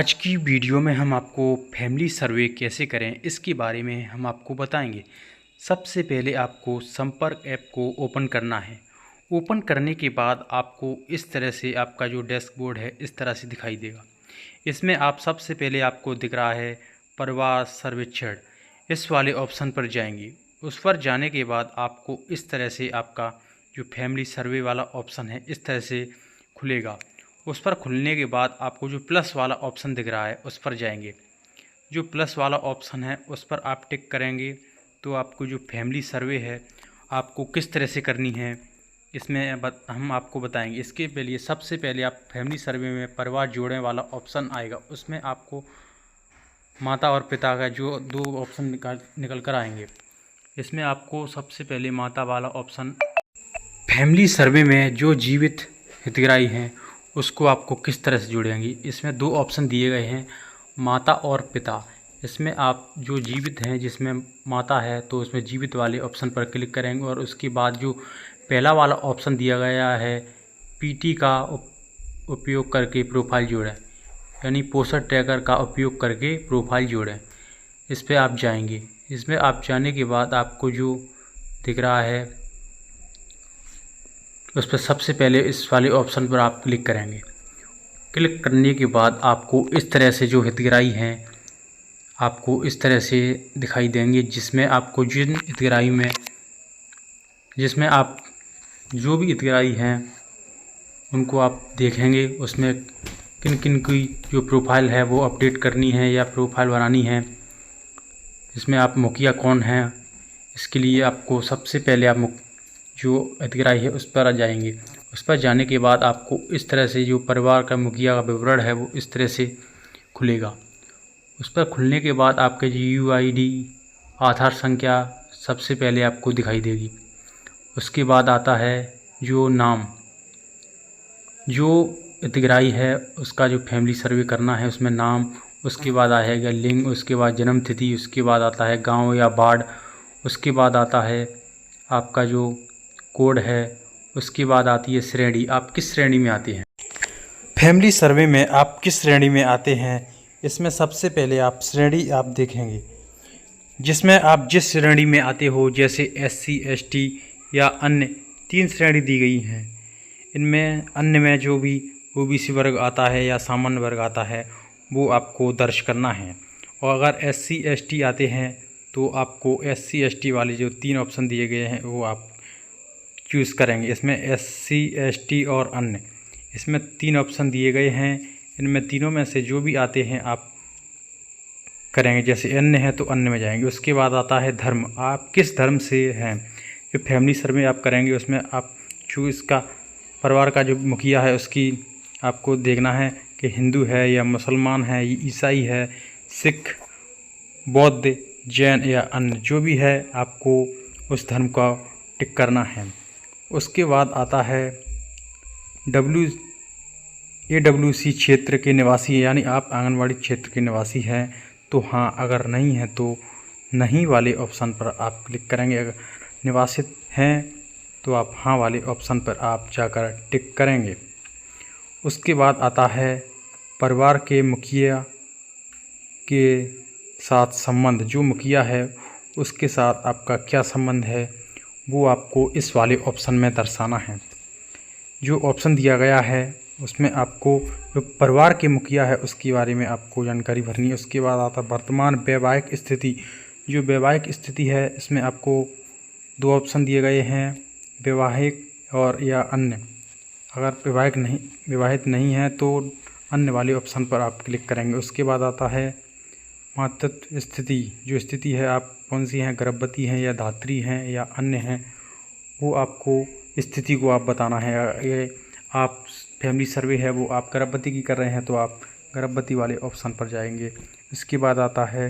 आज की वीडियो में हम आपको फैमिली सर्वे कैसे करें इसके बारे में हम आपको बताएंगे। सबसे पहले आपको संपर्क ऐप को ओपन करना है। ओपन करने के बाद आपको इस तरह से आपका जो डैशबोर्ड है इस तरह से दिखाई देगा। इसमें आप सबसे पहले आपको दिख रहा है परिवार सर्वेक्षण, इस वाले ऑप्शन पर जाएंगे। उस पर जाने के बाद आपको इस तरह से आपका जो फैमिली सर्वे वाला ऑप्शन है इस तरह से खुलेगा। उस पर खुलने के बाद आपको जो प्लस वाला ऑप्शन दिख रहा है उस पर जाएंगे। जो प्लस वाला ऑप्शन है उस पर आप टिक करेंगे तो आपको जो फैमिली सर्वे है आपको किस तरह से करनी है इसमें हम आपको बताएंगे। इसके लिए सबसे पहले आप फैमिली सर्वे में परिवार जोड़ने वाला ऑप्शन आएगा, उसमें आपको माता और पिता का जो दो ऑप्शन निकल कर आएंगे। इसमें आपको सबसे पहले माता वाला ऑप्शन, फैमिली सर्वे में जो जीवित हितग्राही हैं उसको आपको किस तरह से जोड़ेंगे। इसमें दो ऑप्शन दिए गए हैं, माता और पिता। इसमें आप जो जीवित हैं जिसमें माता है तो उसमें जीवित वाले ऑप्शन पर क्लिक करेंगे और उसके बाद जो पहला वाला ऑप्शन दिया गया है पीटी का उपयोग करके प्रोफाइल जोड़ें, यानी पोषण ट्रैकर का उपयोग करके प्रोफाइल जोड़ें, इस पर आप जाएंगे। इसमें आप जाने के बाद आपको जो दिख रहा है उस पर सबसे पहले इस वाले ऑप्शन पर आप क्लिक करेंगे। क्लिक करने के बाद आपको इस तरह से जो हितग्राही हैं आपको इस तरह से दिखाई देंगे, जिसमें आपको जिसमें आप जो भी हितग्राही हैं उनको आप देखेंगे। उसमें किन किन की जो प्रोफाइल है वो अपडेट करनी है या प्रोफाइल बनानी है। इसमें आप मुखिया कौन हैं इसके लिए आपको सबसे पहले आप जो हितग्राही है उस पर आ जाएंगे। उस पर जाने के बाद आपको इस तरह से जो परिवार का मुखिया का विवरण है वो इस तरह से खुलेगा। उस पर खुलने के बाद आपके GUID आधार संख्या सबसे पहले आपको दिखाई देगी। उसके बाद आता है जो नाम, जो हितग्राही है उसका जो फैमिली सर्वे करना है उसमें नाम, उसके बाद आएगा लिंग, उसके बाद जन्म तिथि, उसके बाद आता है गांव या वार्ड, उसके बाद आता है आपका जो कोड है, उसके बाद आती है श्रेणी, आप किस श्रेणी में आते हैं। फैमिली सर्वे में आप किस श्रेणी में आते हैं इसमें सबसे पहले आप श्रेणी आप देखेंगे, जिसमें आप जिस श्रेणी में आते हो, जैसे SC ST या अन्य 3 श्रेणी दी गई हैं। इनमें अन्य में जो भी OBC वर्ग आता है या सामान्य वर्ग आता है वो आपको दर्ज करना है। और अगर SC ST आते हैं तो आपको SC ST वाले जो 3 ऑप्शन दिए गए हैं वो आप चूज़ करेंगे। इसमें SC ST और अन्य, इसमें 3 ऑप्शन दिए गए हैं। इनमें तीनों में से जो भी आते हैं आप करेंगे। जैसे अन्य है तो अन्य में जाएंगे। उसके बाद आता है धर्म, आप किस धर्म से हैं। जो फैमिली सर्वे आप करेंगे उसमें आप चूज़ का परिवार का जो मुखिया है उसकी आपको देखना है कि हिंदू है या मुसलमान है, ईसाई है, सिख, बौद्ध, जैन या अन्य, जो भी है आपको उस धर्म का टिक करना है। उसके बाद आता है AWC क्षेत्र के निवासी, यानी आप आंगनवाड़ी क्षेत्र के निवासी हैं तो हाँ, अगर नहीं है तो नहीं वाले ऑप्शन पर आप क्लिक करेंगे। अगर निवासित हैं तो आप हाँ वाले ऑप्शन पर आप जाकर टिक करेंगे। उसके बाद आता है परिवार के मुखिया के साथ संबंध, जो मुखिया है उसके साथ आपका क्या संबंध है वो आपको इस वाले ऑप्शन में दर्शाना है। जो ऑप्शन दिया गया है उसमें आपको जो परिवार के मुखिया है उसके बारे में आपको जानकारी भरनी है। उसके बाद आता वर्तमान वैवाहिक स्थिति, जो वैवाहिक स्थिति है इसमें आपको 2 ऑप्शन दिए गए हैं, वैवाहिक और या अन्य। अगर विवाहित नहीं है तो अन्य वाले ऑप्शन पर आप क्लिक करेंगे। उसके बाद आता है मातृत्व स्थिति, जो स्थिति है आप कौन सी हैं, गर्भवती हैं या धात्री हैं या अन्य हैं, वो आपको स्थिति को आप बताना है। ये आप फैमिली सर्वे है वो आप गर्भवती की कर रहे हैं तो आप गर्भवती वाले ऑप्शन पर जाएंगे। इसके बाद आता है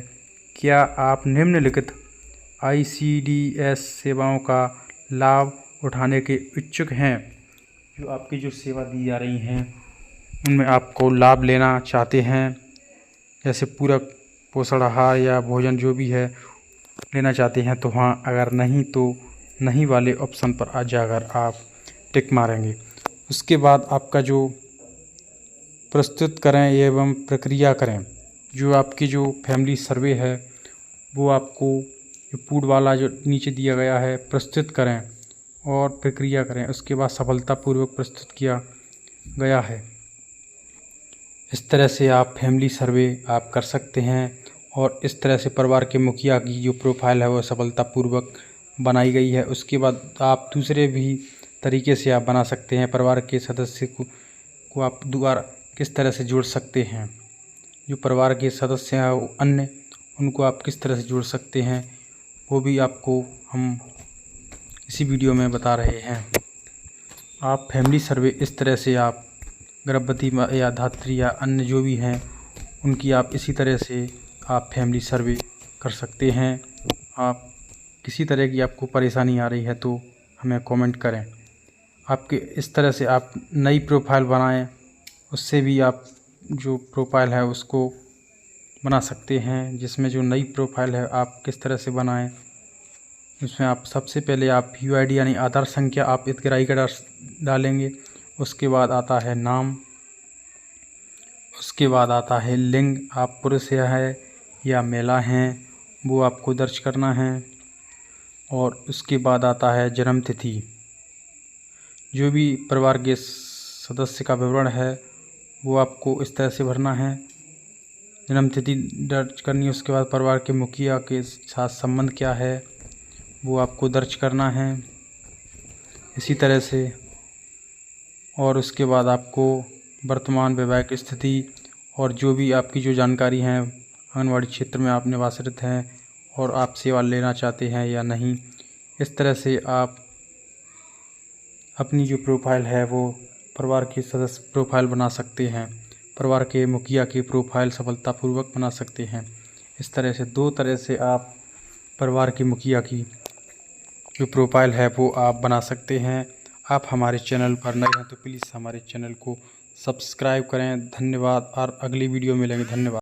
क्या आप निम्नलिखित ICDS सेवाओं का लाभ उठाने के इच्छुक हैं। जो आपकी जो सेवा दी जा रही हैं उनमें आपको लाभ लेना चाहते हैं, जैसे पूरक पोषण आहार या भोजन जो भी है लेना चाहते हैं तो हाँ, अगर नहीं तो नहीं वाले ऑप्शन पर आ जाकर आप टिक मारेंगे। उसके बाद आपका जो प्रस्तुत करें एवं प्रक्रिया करें। जो आपकी जो फैमिली सर्वे है वो आपको पूड वाला जो नीचे दिया गया है प्रस्तुत करें और प्रक्रिया करें, उसके बाद सफलतापूर्वक प्रस्तुत किया गया है। इस तरह से आप फैमिली सर्वे आप कर सकते हैं और इस तरह से परिवार के मुखिया की जो प्रोफाइल है वो सफलतापूर्वक बनाई गई है। उसके बाद आप दूसरे भी तरीके से आप बना सकते हैं। परिवार के सदस्य को आप दोबारा किस तरह से जोड़ सकते हैं, जो परिवार के सदस्य हैं अन्य उनको आप किस तरह से जोड़ सकते हैं, वो भी आपको हम इसी वीडियो में बता रहे हैं। आप फैमिली सर्वे इस तरह से आप गर्भवती या धात्री या अन्य जो भी हैं उनकी आप इसी तरह से आप फैमिली सर्वे कर सकते हैं। आप किसी तरह की आपको परेशानी आ रही है तो हमें कमेंट करें। आपके इस तरह से आप नई प्रोफाइल बनाएं, उससे भी आप जो प्रोफाइल है उसको बना सकते हैं। जिसमें जो नई प्रोफाइल है आप किस तरह से बनाएं, उसमें आप सबसे पहले आप UID यानी आधार संख्या आप हितग्राही का डालेंगे। उसके बाद आता है नाम, उसके बाद आता है लिंग, आप पुरुष है या महिला हैं वो आपको दर्ज करना है। और उसके बाद आता है जन्म तिथि। जो भी परिवार के सदस्य का विवरण है वो आपको इस तरह से भरना है। जन्म तिथि दर्ज करनी है। उसके बाद परिवार के मुखिया के साथ संबंध क्या है वो आपको दर्ज करना है इसी तरह से। और उसके बाद आपको वर्तमान वैवाहिक स्थिति और जो भी आपकी जो जानकारी है, आंगनवाड़ी क्षेत्र में आप निवासित हैं और आप सेवा लेना चाहते हैं या नहीं, इस तरह से आप अपनी जो प्रोफाइल है वो परिवार के सदस्य प्रोफाइल बना सकते हैं। परिवार के मुखिया की प्रोफाइल सफलतापूर्वक बना सकते हैं। इस तरह से 2 तरह से आप परिवार के मुखिया की जो प्रोफाइल है वो आप बना सकते हैं। आप हमारे चैनल पर नए हैं तो प्लीज़ हमारे चैनल को सब्सक्राइब करें। धन्यवाद और अगली वीडियो मिलेंगे। धन्यवाद।